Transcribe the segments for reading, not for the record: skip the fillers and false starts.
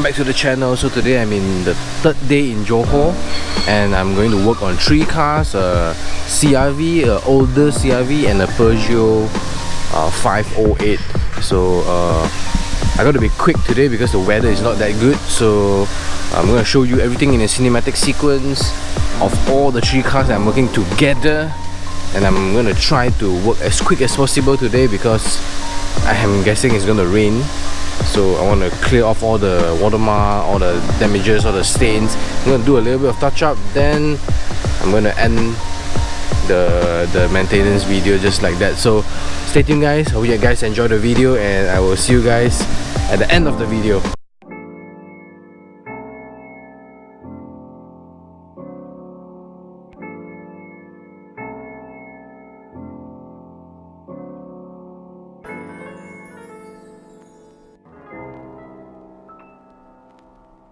back to the channel. So today I'm in the third day in Johor and I'm going to work on 3 cars, a CRV, an older CRV and a Peugeot 508. So I got to be quick today because the weather is not that good. So I'm going to show you everything in a cinematic sequence of all the 3 cars that I'm working together, and I'm going to try to work as quick as possible today because I am guessing it's going to rain. So I want to clear off all the watermark, all the damages, all the stains. I'm going to do a little bit of touch up, then I'm going to end the maintenance video just like that. So stay tuned guys, hope you guys enjoy the video and I will see you guys at the end of the video.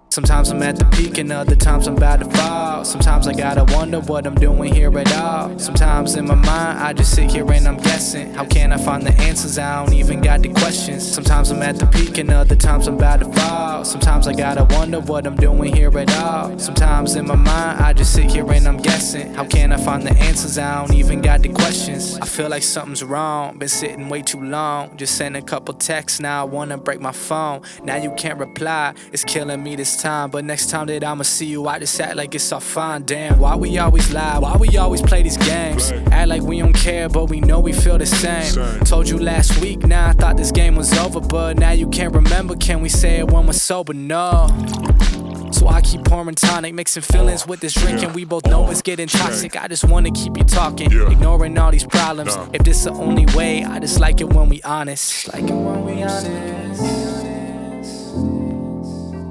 Sometimes I'm at the peak and other times I'm about to fall. Sometimes I gotta wonder what I'm doing here at all. Sometimes in my mind I just sit here and I'm guessing. How can I find the answers? I don't even got the questions. Sometimes I'm at the peak and other times I'm about to fall. Sometimes I gotta wonder what I'm doing here at all. Sometimes in my mind I just sit here and I'm guessing. How can I find the answers? I don't even got the questions. I feel like something's wrong, been sitting way too long. Just sent a couple texts, now I wanna break my phone. Now you can't reply, it's killing me this time. But next time that I'ma see you, I just act like it's all fine. Damn, why we always lie? Why we always play these games? Act like we don't care, but we know we feel the same. Told you last week, now I thought this game was over, but now you can't remember. Can we say it when we're sober? No. So I keep pouring tonic, mixing feelings with this drink, and we both know it's getting toxic. I just wanna keep you talking, ignoring all these problems. If this the only way, I just like it when we honest. Like it when we honest.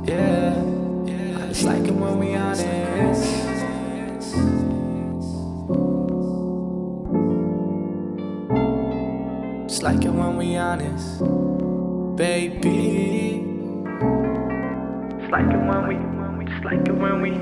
Yeah. It's like it when we honest. Just like it when we honest, baby. It's like it when we, just like it when we.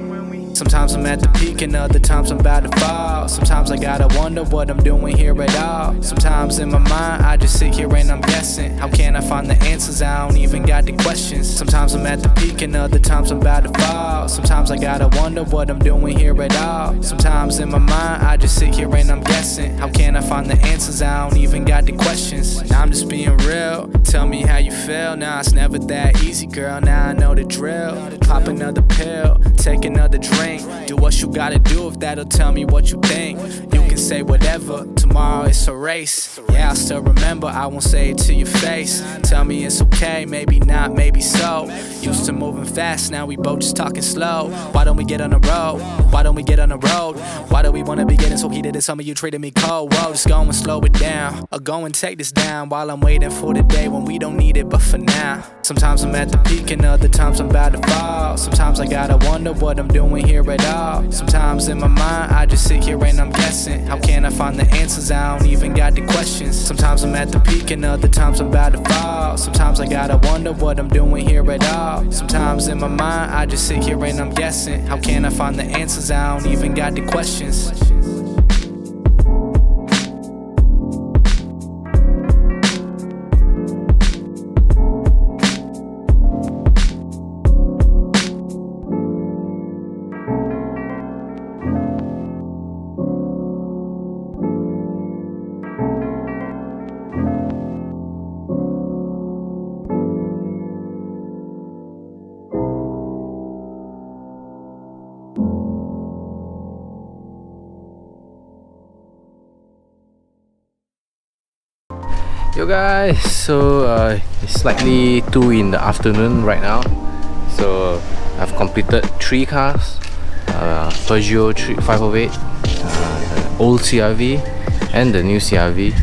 Sometimes I'm at the peak and other times I'm about to fall. Sometimes I gotta wonder what I'm doing here at all. Sometimes in my mind I just sit here and I'm guessing. How can I find the answers? I don't even got the questions. Sometimes I'm at the peak and other times I'm about to fall. Sometimes I gotta wonder what I'm doing here at all. Sometimes in my mind I just sit here and I'm guessing. How can I find the answers? I don't even got the questions. Now I'm just being real, tell me how you feel. Now it's never that easy, girl, now I know the drill. Pop another pill, take another drink. Do what you gotta do if that'll tell me what you think. You can say whatever, tomorrow it's a race. Yeah, I still remember, I won't say it to your face. Tell me it's okay, maybe not, maybe so. Used to moving fast, now we both just talking slow. Why don't we get on the road? Why don't we get on the road? Why do we wanna be getting so heated and some of you treating me cold? Whoa, just go and slow it down, or go and take this down while I'm waiting for the day when we don't need it, but for now. Sometimes I'm at the peak and other times I'm about to fall. Sometimes I gotta wonder what I'm doing here at all. Sometimes in my mind I just sit here and I'm guessing. How can I find the answers? I don't even got the questions. Sometimes I'm at the peak and other times I'm about to fall. Sometimes I gotta wonder what I'm doing here at all. Sometimes in my mind I just sit here and I'm guessing. How can I find the answers? I don't even got the questions. Yo guys, so it's slightly 2 in the afternoon right now. So I've completed 3 cars, Peugeot 508, old CRV and the new CRV,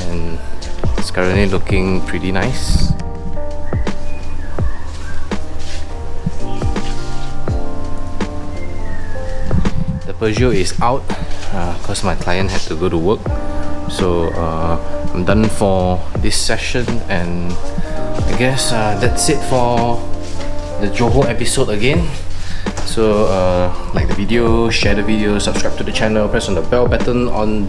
and it's currently looking pretty nice. The Peugeot is out because my client had to go to work. So I'm done for this session, and I guess that's it for the Johor episode again. So like the video, share the video, subscribe to the channel, press on the bell button on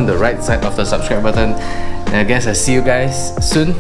the right side of the subscribe button, and I guess I'll see you guys soon